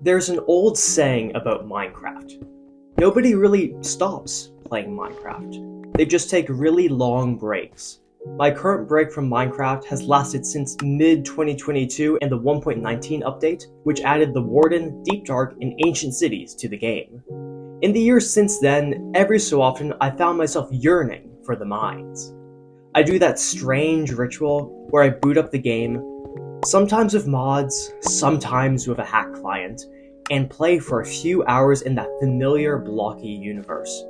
There's an old saying about Minecraft. Nobody really stops playing Minecraft. They just take really long breaks. My current break from Minecraft has lasted since mid-2022 and the 1.19 update, which added the Warden, Deep Dark, and Ancient Cities to the game. In the years since then, every so often I found myself yearning for the mines. I do that strange ritual where I boot up the game, sometimes with mods, sometimes with a hack client, and play for a few hours in that familiar blocky universe.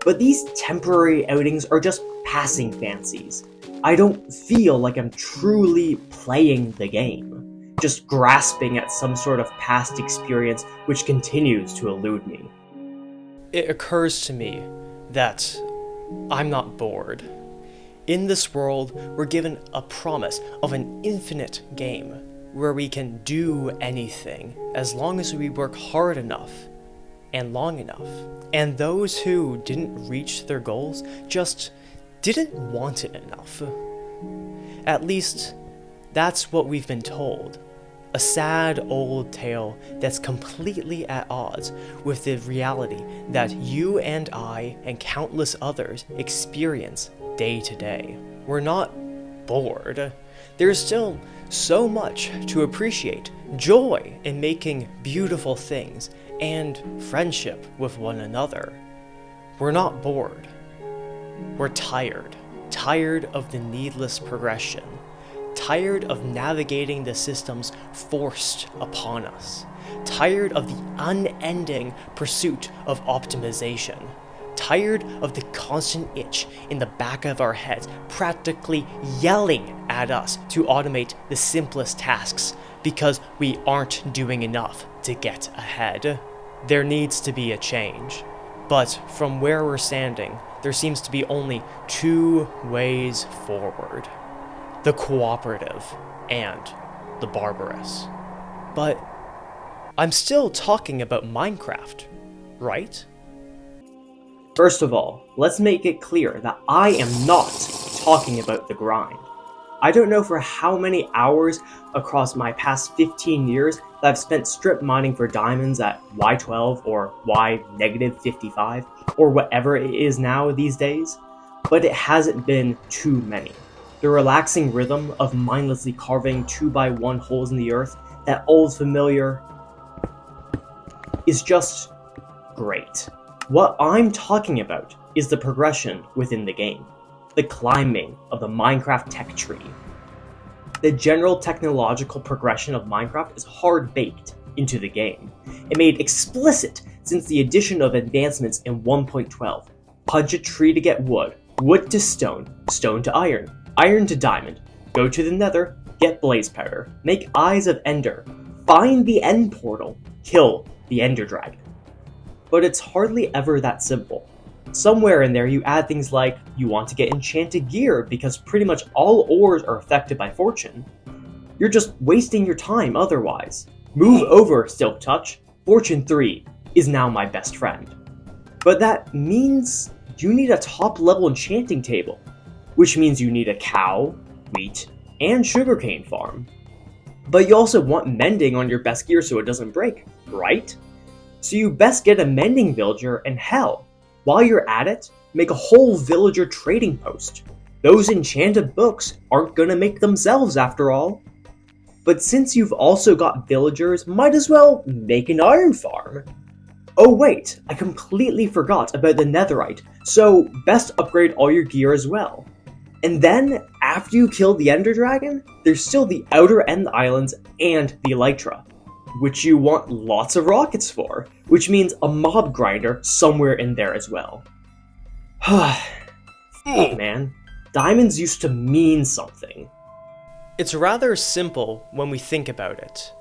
But these temporary outings are just passing fancies. I don't feel like I'm truly playing the game, just grasping at some sort of past experience which continues to elude me. It occurs to me that I'm not bored. In this world, we're given a promise of an infinite game where we can do anything as long as we work hard enough and long enough. And those who didn't reach their goals just didn't want it enough. At least, that's what we've been told. A sad old tale that's completely at odds with the reality that you and I and countless others experience day to day. We're not bored. There's still so much to appreciate, joy in making beautiful things, and friendship with one another. We're not bored. We're tired. Tired of the needless progression. Tired of navigating the systems forced upon us. Tired of the unending pursuit of optimization. Tired of the constant itch in the back of our heads practically yelling at us to automate the simplest tasks because we aren't doing enough to get ahead. There needs to be a change. But from where we're standing, there seems to be only two ways forward. The cooperative and the barbarous. But I'm still talking about Minecraft, right? First of all, let's make it clear that I am not talking about the grind. I don't know for how many hours across my past 15 years that I've spent strip mining for diamonds at Y12 or Y-55 or whatever it is now these days, but it hasn't been too many. The relaxing rhythm of mindlessly carving 2x1 holes in the earth, that old familiar, is just great. What I'm talking about is the progression within the game, the climbing of the Minecraft tech tree. The general technological progression of Minecraft is hard-baked into the game, and made explicit since the addition of advancements in 1.12. Punch a tree to get wood, wood to stone, stone to iron, iron to diamond, go to the nether, get blaze powder, make eyes of ender, find the end portal, kill the ender dragon. But it's hardly ever that simple. Somewhere in there you add things like, you want to get enchanted gear because pretty much all ores are affected by fortune. You're just wasting your time otherwise. Move over, Silk Touch. Fortune 3 is now my best friend. But that means you need a top level enchanting table, which means you need a cow, wheat, and sugarcane farm. But you also want mending on your best gear so it doesn't break, right? So you best get a mending villager, and hell, while you're at it, make a whole villager trading post. Those enchanted books aren't gonna make themselves after all. But since you've also got villagers, might as well make an iron farm. Oh wait, I completely forgot about the netherite, so best upgrade all your gear as well. And then, after you kill the ender dragon, there's still the outer end islands and the elytra, which you want lots of rockets for, which means a mob grinder somewhere in there as well. Man, diamonds used to mean something. It's rather simple when we think about it.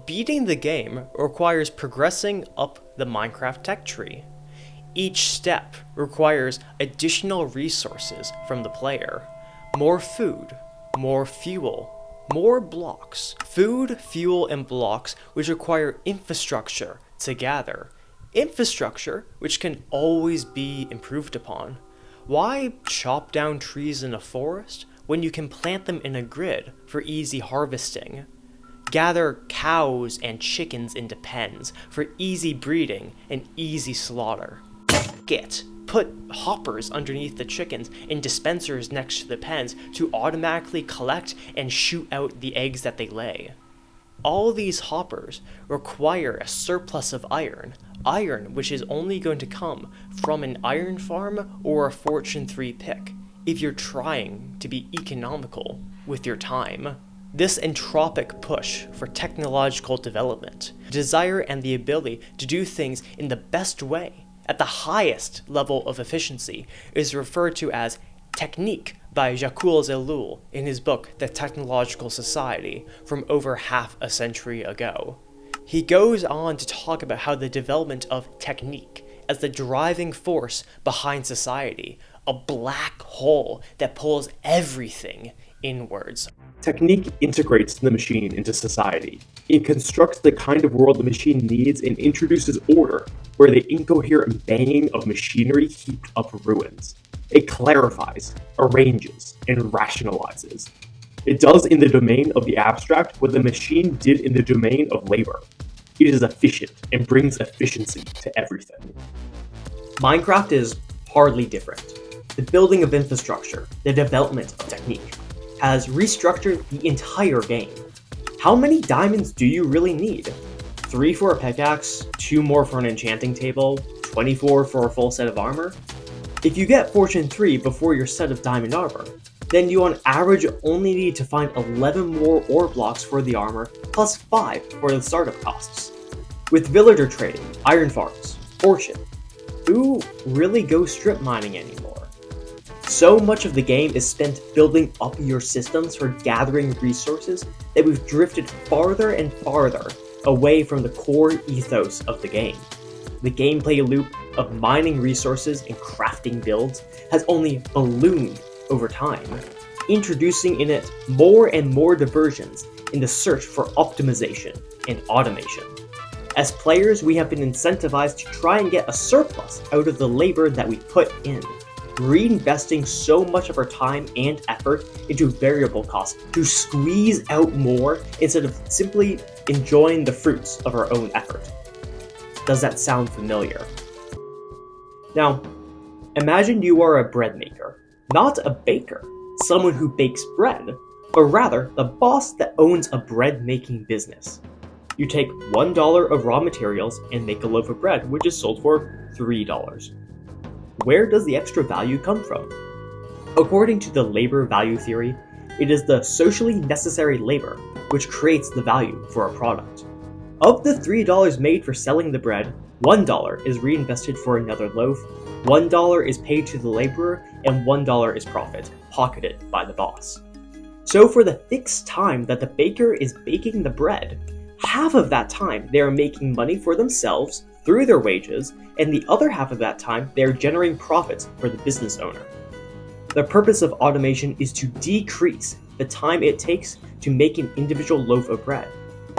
Beating the game requires progressing up the Minecraft tech tree. Each step requires additional resources from the player. More food, more fuel, more blocks. Food, fuel, and blocks which require infrastructure to gather. Infrastructure which can always be improved upon. Why chop down trees in a forest when you can plant them in a grid for easy harvesting? gather cows and chickens into pens for easy breeding and easy slaughter. Put hoppers underneath the chickens and dispensers next to the pens to automatically collect and shoot out the eggs that they lay. All these hoppers require a surplus of iron which is only going to come from an iron farm or a Fortune 3 pick, if you're trying to be economical with your time. This entropic push for technological development, desire and the ability to do things in the best way, at the highest level of efficiency, is referred to as technique by Jacques Ellul in his book The Technological Society from over half a century ago. He goes on to talk about how the development of technique as the driving force behind society, a black hole that pulls everything inwards. Technique integrates the machine into society. It constructs the kind of world the machine needs and introduces order, where the incoherent banging of machinery heaped up ruins. It clarifies, arranges, and rationalizes. It does in the domain of the abstract what the machine did in the domain of labor. It is efficient and brings efficiency to everything. Minecraft is hardly different. The building of infrastructure, the development of technique, has restructured the entire game. How many diamonds do you really need? 3 for a pickaxe, 2 more for an enchanting table, 24 for a full set of armor? If you get Fortune 3 before your set of diamond armor, then you on average only need to find 11 more ore blocks for the armor, plus 5 for the startup costs. With villager trading, iron farms, fortune, who really goes strip mining anymore? So much of the game is spent building up your systems for gathering resources that we've drifted farther and farther away from the core ethos of the game. The gameplay loop of mining resources and crafting builds has only ballooned over time, introducing in it more and more diversions in the search for optimization and automation. As players, we have been incentivized to try and get a surplus out of the labor that we put in, reinvesting so much of our time and effort into variable costs to squeeze out more instead of simply enjoying the fruits of our own effort. Does that sound familiar? Now, imagine you are a bread maker, not a baker, someone who bakes bread, but rather the boss that owns a bread making business. You take $1 of raw materials and make a loaf of bread, which is sold for $3. Where does the extra value come from? According to the labor value theory, it is the socially necessary labor which creates the value for a product. Of the $3 made for selling the bread, $1 is reinvested for another loaf, $1 is paid to the laborer, and $1 is profit, pocketed by the boss. So for the fixed time that the baker is baking the bread, half of that time they are making money for themselves through their wages, and the other half of that time they are generating profits for the business owner. The purpose of automation is to decrease the time it takes to make an individual loaf of bread.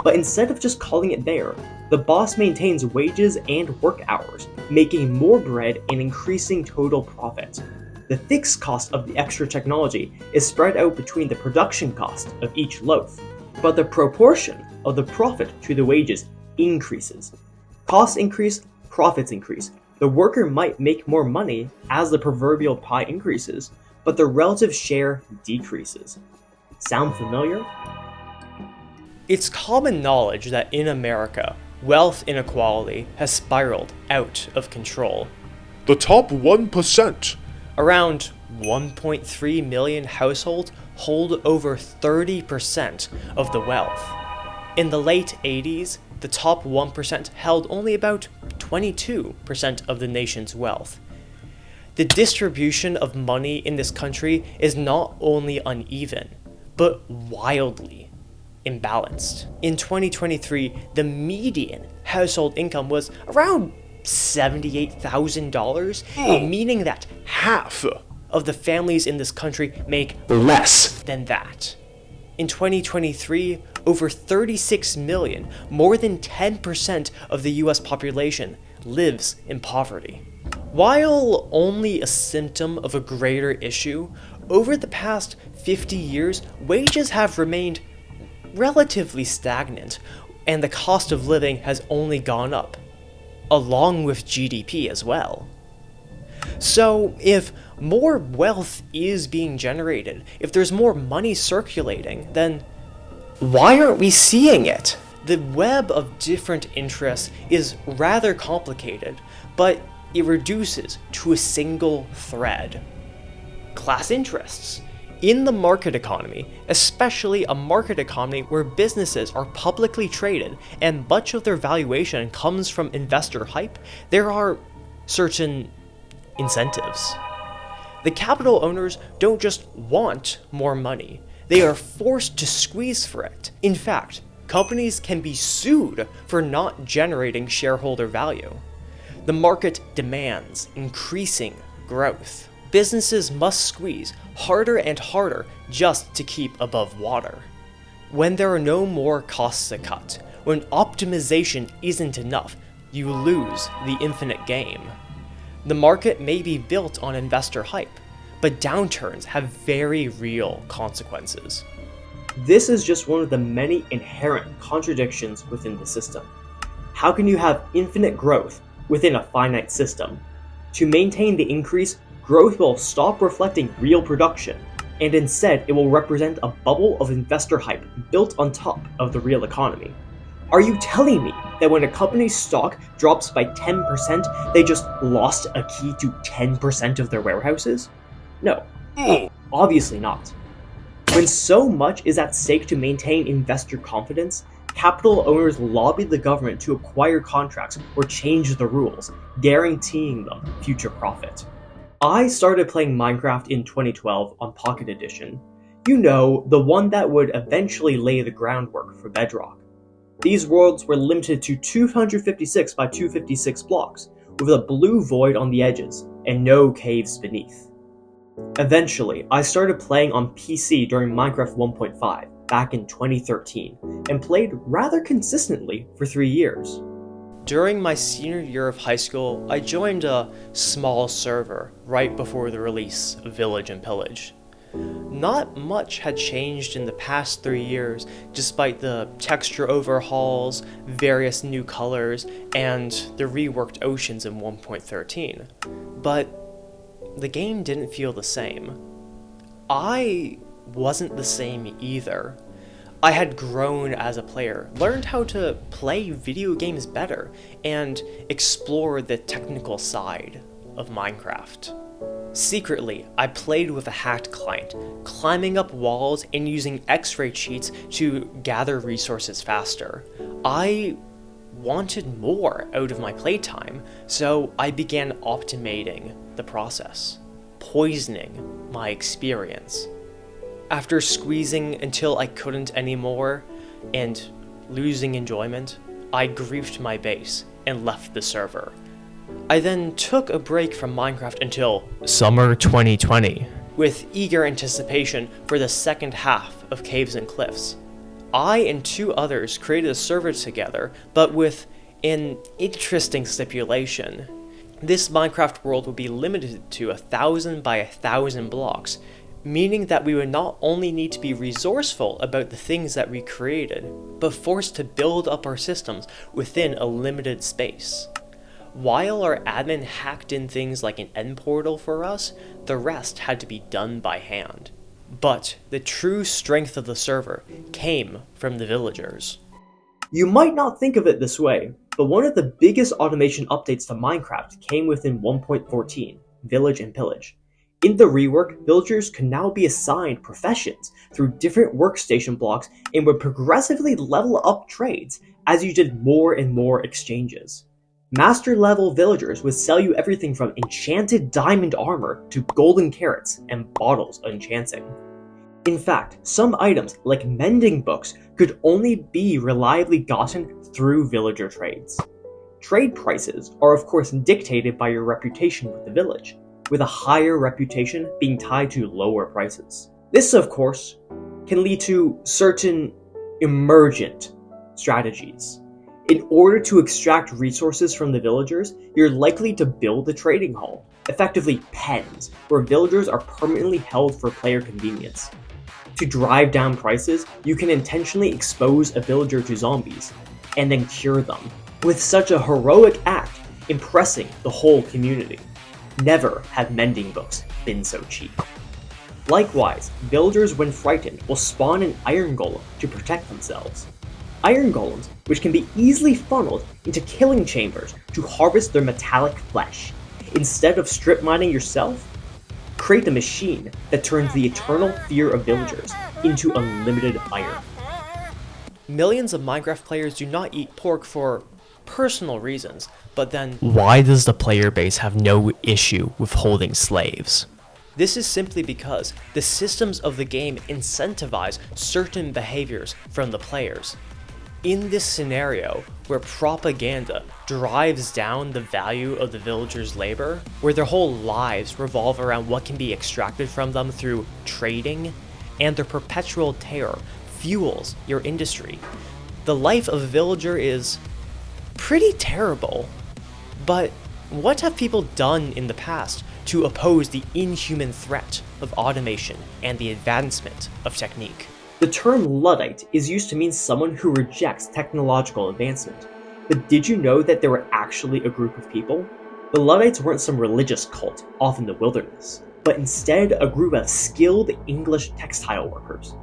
But instead of just calling it there, the boss maintains wages and work hours, making more bread and increasing total profit. The fixed cost of the extra technology is spread out between the production cost of each loaf, but the proportion of the profit to the wages increases. Costs increase, profits increase. The worker might make more money as the proverbial pie increases, but the relative share decreases. Sound familiar? It's common knowledge that in America, wealth inequality has spiraled out of control. The top 1%. Around 1.3 million households hold over 30% of the wealth. In the late 80s, the top 1% held only about 22% of the nation's wealth. The distribution of money in this country is not only uneven, but wildly imbalanced. In 2023, the median household income was around $78,000, meaning that half of the families in this country make less than that. In 2023, over 36 million, more than 10% of the US population, lives in poverty. While only a symptom of a greater issue, over the past 50 years, wages have remained relatively stagnant, and the cost of living has only gone up, along with GDP as well. So, if more wealth is being generated, if there's more money circulating, then why aren't we seeing it? The web of different interests is rather complicated, but it reduces to a single thread. Class interests. In the market economy, especially a market economy where businesses are publicly traded and much of their valuation comes from investor hype, there are certain incentives. The capital owners don't just want more money, they are forced to squeeze for it. In fact, companies can be sued for not generating shareholder value. The market demands increasing growth. Businesses must squeeze harder and harder just to keep above water. When there are no more costs to cut, when optimization isn't enough, you lose the infinite game. The market may be built on investor hype, but downturns have very real consequences. This is just one of the many inherent contradictions within the system. How can you have infinite growth within a finite system? To maintain the increase, growth will stop reflecting real production, and instead it will represent a bubble of investor hype built on top of the real economy. Are you telling me that when a company's stock drops by 10%, they just lost a key to 10% of their warehouses? No, obviously not. When so much is at stake to maintain investor confidence, capital owners lobby the government to acquire contracts or change the rules, guaranteeing them future profit. I started playing Minecraft in 2012 on Pocket Edition. You know, the one that would eventually lay the groundwork for Bedrock. These worlds were limited to 256 by 256 blocks, with a blue void on the edges, and no caves beneath. Eventually, I started playing on PC during Minecraft 1.5 back in 2013, and played rather consistently for 3 years. During my senior year of high school, I joined a small server right before the release of Village and Pillage. Not much had changed in the past 3 years, despite the texture overhauls, various new colors, and the reworked oceans in 1.13. But the game didn't feel the same. I wasn't the same either. I had grown as a player, learned how to play video games better, and explore the technical side of Minecraft. Secretly, I played with a hacked client, climbing up walls and using X-ray cheats to gather resources faster. I wanted more out of my playtime, so I began optimating the process, poisoning my experience. After squeezing until I couldn't anymore, and losing enjoyment, I griefed my base and left the server. I then took a break from Minecraft until summer 2020, with eager anticipation for the second half of Caves and Cliffs. I and 2 others created a server together, but with an interesting stipulation. This Minecraft world would be limited to 1,000 by 1,000 blocks, meaning that we would not only need to be resourceful about the things that we created, but forced to build up our systems within a limited space. While our admin hacked in things like an end portal for us, the rest had to be done by hand. But the true strength of the server came from the villagers. You might not think of it this way, but one of the biggest automation updates to Minecraft came within 1.14, Village and Pillage. In the rework, villagers could now be assigned professions through different workstation blocks and would progressively level up trades as you did more and more exchanges. Master level villagers would sell you everything from enchanted diamond armor to golden carrots and bottles of enchanting. In fact, some items, like mending books, could only be reliably gotten through villager trades. Trade prices are of course dictated by your reputation with the village, with a higher reputation being tied to lower prices. This, of course, can lead to certain emergent strategies. In order to extract resources from the villagers, you're likely to build a trading hall, effectively pens, where villagers are permanently held for player convenience. To drive down prices, you can intentionally expose a villager to zombies, and then cure them, with such a heroic act impressing the whole community. Never have mending books been so cheap. Likewise, villagers when frightened will spawn an iron golem to protect themselves. Iron golems, which can be easily funneled into killing chambers to harvest their metallic flesh. Instead of strip mining yourself, create a machine that turns the eternal fear of villagers into unlimited iron. Millions of Minecraft players do not eat pork for personal reasons, but then why does the player base have no issue with holding slaves? This is simply because the systems of the game incentivize certain behaviors from the players. In this scenario, where propaganda drives down the value of the villagers' labor, where their whole lives revolve around what can be extracted from them through trading, and their perpetual terror fuels your industry, the life of a villager is pretty terrible. But what have people done in the past to oppose the inhuman threat of automation and the advancement of technique? The term Luddite is used to mean someone who rejects technological advancement. But did you know that there were actually a group of people? The Luddites weren't some religious cult off in the wilderness, but instead a group of skilled English textile workers.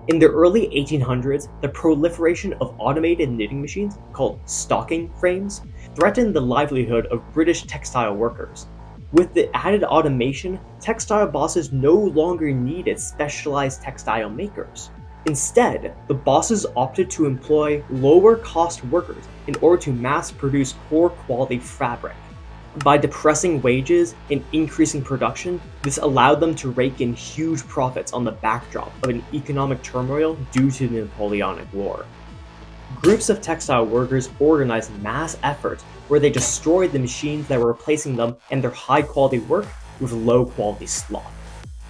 In the early 1800s, the proliferation of automated knitting machines, called stocking frames, threatened the livelihood of British textile workers. With the added automation, textile bosses no longer needed specialized textile makers. Instead, the bosses opted to employ lower-cost workers in order to mass-produce poor-quality fabric. By depressing wages and increasing production, this allowed them to rake in huge profits on the backdrop of an economic turmoil due to the Napoleonic War. Groups of textile workers organized mass efforts where they destroyed the machines that were replacing them and their high-quality work with low-quality slop.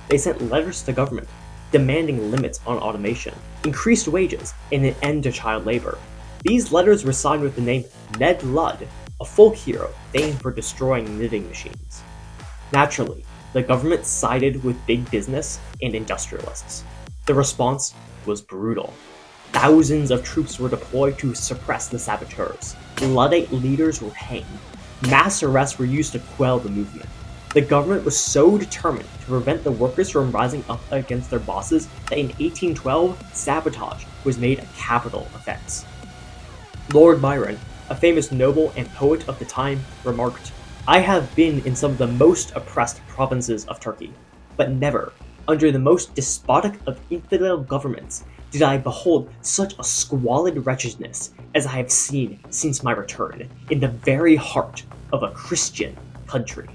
They sent letters to government demanding limits on automation, increased wages, and an end to child labor. These letters were signed with the name Ned Ludd, a folk hero famed for destroying knitting machines. Naturally, the government sided with big business and industrialists. The response was brutal. Thousands of troops were deployed to suppress the saboteurs. Luddite leaders were hanged. Mass arrests were used to quell the movement. The government was so determined to prevent the workers from rising up against their bosses that in 1812, sabotage was made a capital offense. Lord Byron, a famous noble and poet of the time, remarked, "I have been in some of the most oppressed provinces of Turkey, but never, under the most despotic of infidel governments, did I behold such a squalid wretchedness as I have seen since my return, in the very heart of a Christian country."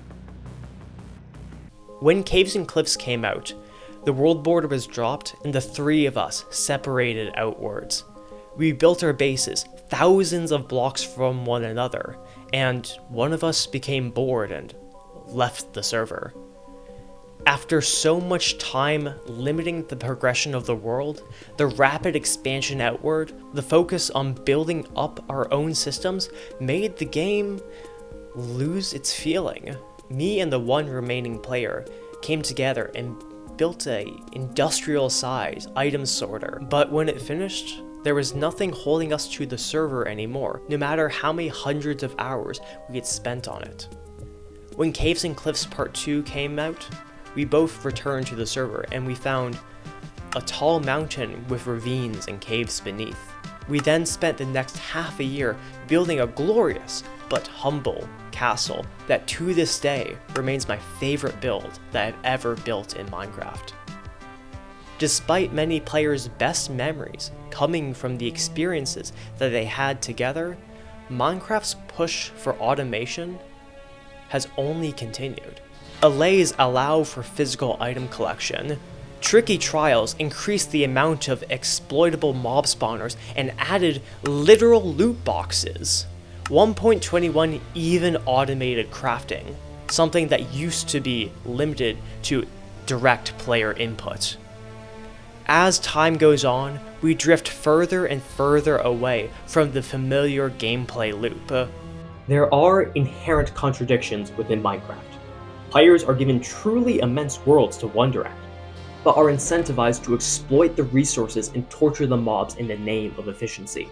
When Caves and Cliffs came out, the world border was dropped and the three of us separated outwards. We built our bases thousands of blocks from one another, and one of us became bored and left the server. After so much time limiting the progression of the world, the rapid expansion outward, the focus on building up our own systems made the game lose its feeling. Me and the one remaining player came together and built a industrial-sized item sorter, but when it finished, there was nothing holding us to the server anymore, no matter how many hundreds of hours we had spent on it. When Caves and Cliffs Part 2 came out, we both returned to the server and we found a tall mountain with ravines and caves beneath. We then spent the next half a year building a glorious but humble castle that to this day remains my favorite build that I've ever built in Minecraft. Despite many players' best memories coming from the experiences that they had together, Minecraft's push for automation has only continued. Allays allow for physical item collection. Tricky trials increased the amount of exploitable mob spawners and added literal loot boxes. 1.21 even automated crafting, something that used to be limited to direct player input. As time goes on, we drift further and further away from the familiar gameplay loop. There are inherent contradictions within Minecraft. Players are given truly immense worlds to wonder at. but are incentivized to exploit the resources and torture the mobs in the name of efficiency.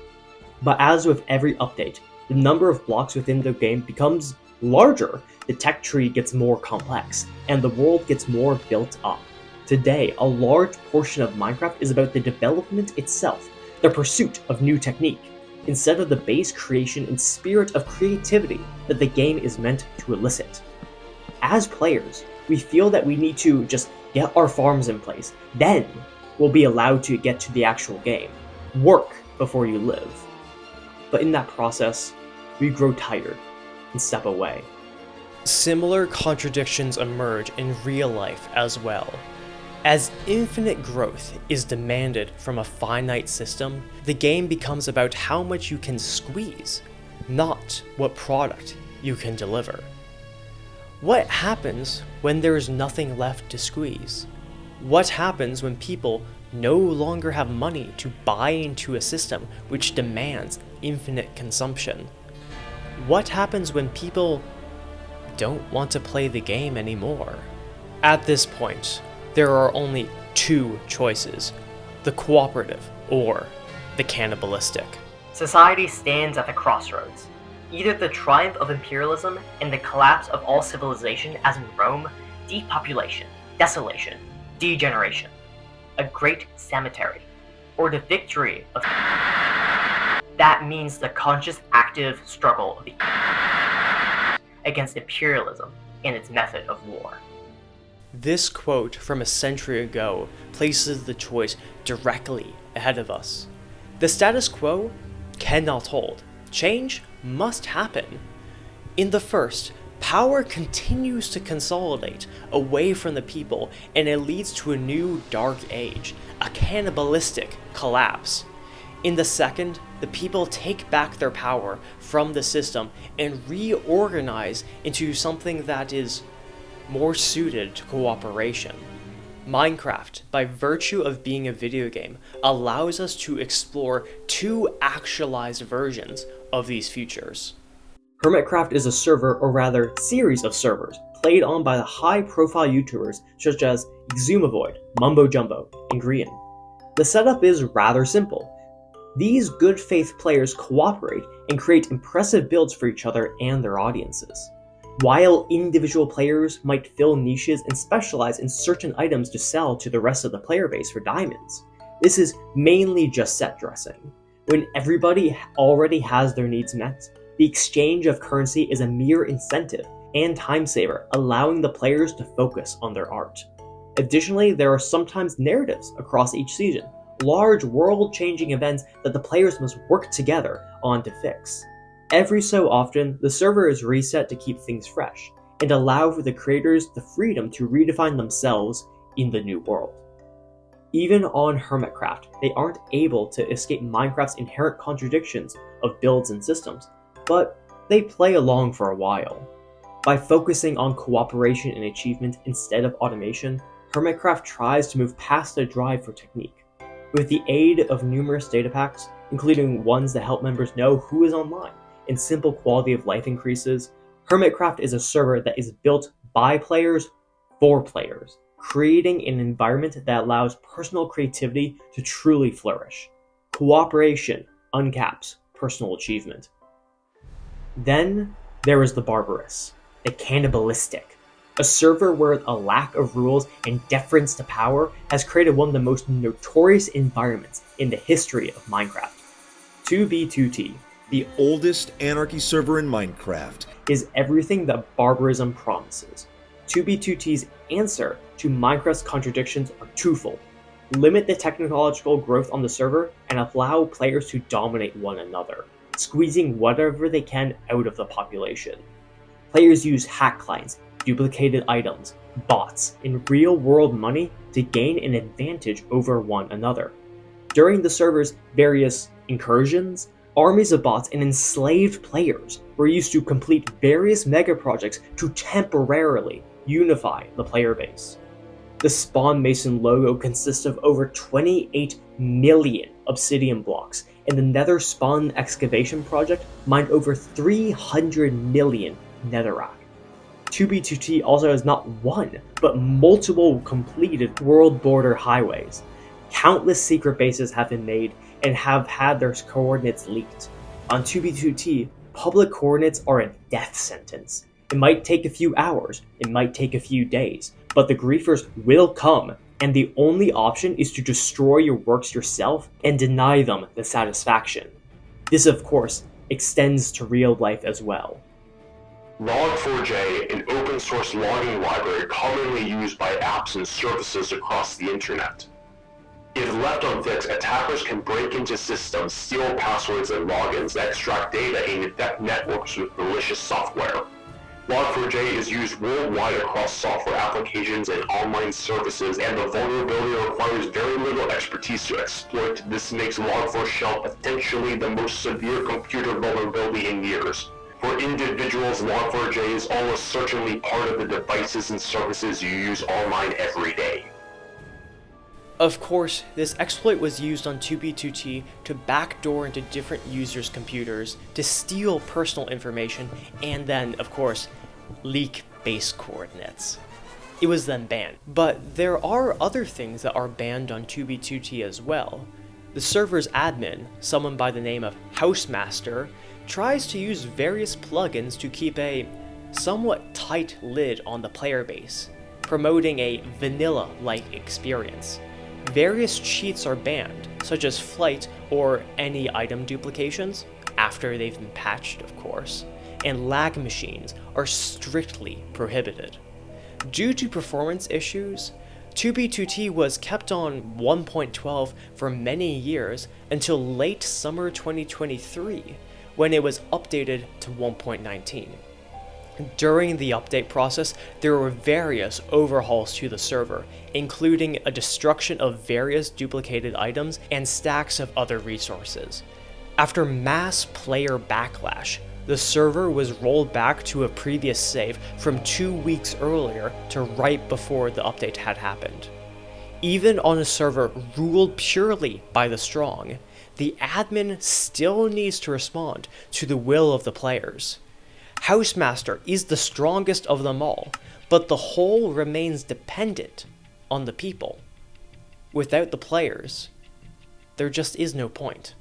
But as with every update, the number of blocks within the game becomes larger, the tech tree gets more complex, and the world gets more built up. Today, a large portion of Minecraft is about the development itself, the pursuit of new technique, instead of the base creation and spirit of creativity that the game is meant to elicit. As players, we feel that we need to just get our farms in place, then we'll be allowed to get to the actual game. Work before you live. But in that process, we grow tired and step away. Similar contradictions emerge in real life as well. As infinite growth is demanded from a finite system, the game becomes about how much you can squeeze, not what product you can deliver. What happens when there is nothing left to squeeze? What happens when people no longer have money to buy into a system which demands infinite consumption? What happens when people don't want to play the game anymore? At this point, there are only two choices: the cooperative or the cannibalistic. Society stands at the crossroads. Either the triumph of imperialism and the collapse of all civilization, as in Rome, depopulation, desolation, degeneration, a great cemetery, or the victory of that means the conscious active struggle of the against imperialism and its method of war. This quote from a century ago places the choice directly ahead of us. The status quo cannot hold. Change must happen. In the first, power continues to consolidate away from the people, and it leads to a new dark age, a cannibalistic collapse. In the second, the people take back their power from the system and reorganize into something that is more suited to cooperation. Minecraft, by virtue of being a video game, allows us to explore two actualized versions of these futures. Hermitcraft is a server, or rather series of servers, played on by the high-profile YouTubers such as Exumavoid, Mumbo Jumbo, and Grian. The setup is rather simple. These good faith players cooperate and create impressive builds for each other and their audiences. While individual players might fill niches and specialize in certain items to sell to the rest of the player base for diamonds, this is mainly just set dressing. When everybody already has their needs met, the exchange of currency is a mere incentive and time saver, allowing the players to focus on their art. Additionally, there are sometimes narratives across each season, large world-changing events that the players must work together on to fix. Every so often, the server is reset to keep things fresh, and allow for the creators the freedom to redefine themselves in the new world. Even on Hermitcraft, they aren't able to escape Minecraft's inherent contradictions of builds and systems, but they play along for a while. By focusing on cooperation and achievement instead of automation, Hermitcraft tries to move past the drive for technique. With the aid of numerous data packs, including ones that help members know who is online, and simple quality of life increases, Hermitcraft is a server that is built by players for players, creating an environment that allows personal creativity to truly flourish. Cooperation uncaps personal achievement. Then there is the Barbarous, the Cannibalistic, a server where a lack of rules and deference to power has created one of the most notorious environments in the history of Minecraft. 2B2T, the oldest anarchy server in Minecraft, is everything that barbarism promises. 2B2T's answer to Minecraft's contradictions are twofold: limit the technological growth on the server and allow players to dominate one another, squeezing whatever they can out of the population. Players use hack clients, duplicated items, bots, and real-world money to gain an advantage over one another. During the server's various incursions, armies of bots and enslaved players were used to complete various mega projects to temporarily unify the player base. The Spawn Mason logo consists of over 28 million obsidian blocks, and the Nether Spawn excavation project mined over 300 million netherrack. 2B2T also has not one, but multiple completed world border highways. Countless secret bases have been made and have had their coordinates leaked. On 2B2T, public coordinates are a death sentence. It might take a few hours, it might take a few days, but the griefers will come, and the only option is to destroy your works yourself and deny them the satisfaction. This, of course, extends to real life as well. Log4j, an open source logging library commonly used by apps and services across the internet. If left unfixed, attackers can break into systems, steal passwords and logins, extract data, and infect networks with malicious software. Log4j is used worldwide across software applications and online services, and the vulnerability requires very little expertise to exploit. This makes Log4Shell potentially the most severe computer vulnerability in years. For individuals, Log4j is almost certainly part of the devices and services you use online every day. Of course, this exploit was used on 2B2T to backdoor into different users' computers to steal personal information and then, of course, leak base coordinates. It was then banned. But there are other things that are banned on 2B2T as well. The server's admin, someone by the name of Housemaster, tries to use various plugins to keep a somewhat tight lid on the player base, promoting a vanilla-like experience. Various cheats are banned, such as flight or any item duplications, after they've been patched, of course, and lag machines are strictly prohibited. Due to performance issues, 2B2T was kept on 1.12 for many years until late summer 2023, when it was updated to 1.19. During the update process, there were various overhauls to the server, including a destruction of various duplicated items and stacks of other resources. After mass player backlash, the server was rolled back to a previous save from 2 weeks earlier to right before the update had happened. Even on a server ruled purely by the strong, the admin still needs to respond to the will of the players. Housemaster is the strongest of them all, but the whole remains dependent on the people. Without the players, there just is no point.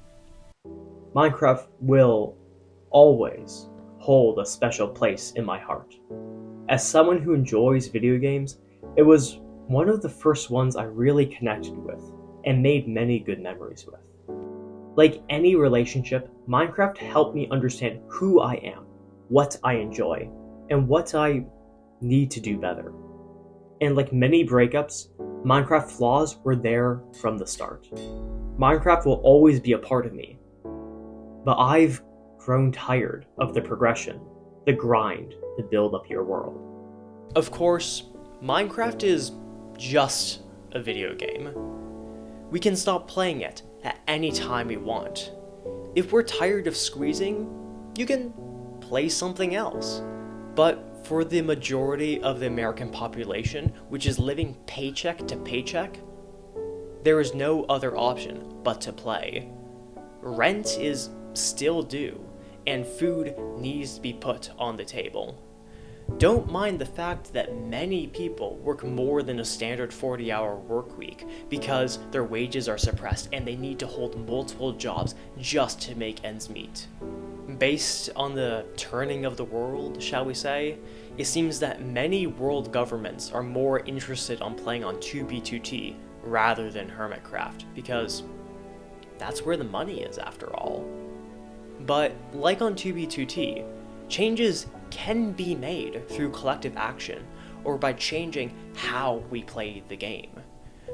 Minecraft will always hold a special place in my heart. As someone who enjoys video games, it was one of the first ones I really connected with and made many good memories with. Like any relationship, Minecraft helped me understand who I am, what I enjoy, and what I need to do better. And like many breakups, Minecraft flaws were there from the start. Minecraft will always be a part of me, but I've grown tired of the progression, the grind to build up your world. Of course, Minecraft is just a video game. We can stop playing it at any time we want. If we're tired of squeezing, you can play something else. But for the majority of the American population, which is living paycheck to paycheck, there is no other option but to play. Rent is still due, and food needs to be put on the table. Don't mind the fact that many people work more than a standard 40-hour work week because their wages are suppressed and they need to hold multiple jobs just to make ends meet. Based on the turning of the world, shall we say, it seems that many world governments are more interested on playing on 2B2T rather than Hermitcraft, because that's where the money is after all. But like on 2B2T, changes can be made through collective action or by changing how we play the game.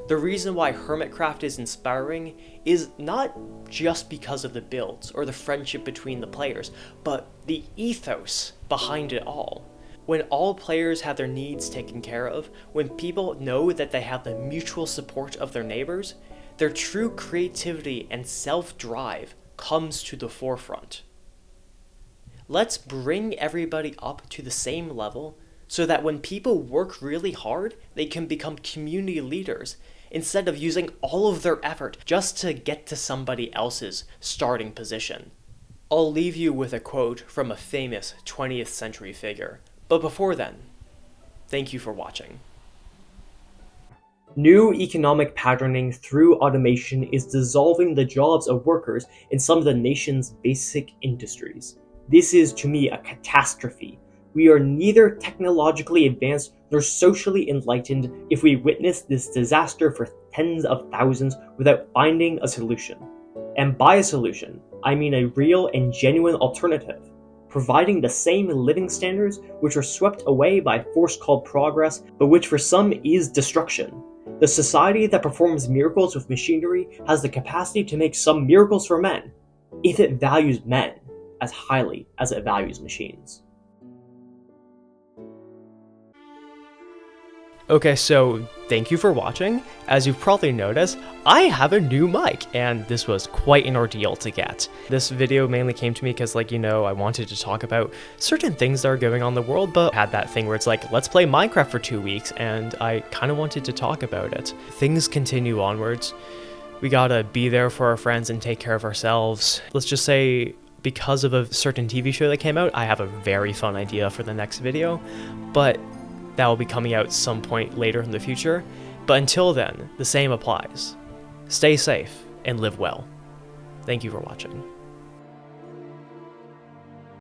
The reason why Hermitcraft is inspiring is not just because of the builds or the friendship between the players, but the ethos behind it all. When all players have their needs taken care of, when people know that they have the mutual support of their neighbors, their true creativity and self-drive comes to the forefront. Let's bring everybody up to the same level so that when people work really hard, they can become community leaders instead of using all of their effort just to get to somebody else's starting position. I'll leave you with a quote from a famous 20th century figure, But before then, thank you for watching. New economic patterning through automation is dissolving the jobs of workers in some of the nation's basic industries. This is, to me, a catastrophe. We are neither technologically advanced nor socially enlightened if we witness this disaster for tens of thousands without finding a solution. And by a solution, I mean a real and genuine alternative, providing the same living standards which are swept away by a force called progress, but which for some is destruction. The society that performs miracles with machinery has the capacity to make some miracles for men, if it values men as highly as it values machines. Okay, so thank you for watching. As you've probably noticed, I have a new mic, and this was quite an ordeal to get. This video mainly came to me because, like, you know, I wanted to talk about certain things that are going on in the world, but I had that thing where it's like, let's play Minecraft for 2 weeks, and I kind of wanted to talk about it. Things continue onwards. We gotta be there for our friends and take care of ourselves. Let's just say, because of a certain TV show that came out, I have a very fun idea for the next video, but that will be coming out some point later in the future. But until then, the same applies. Stay safe and live well. Thank you for watching.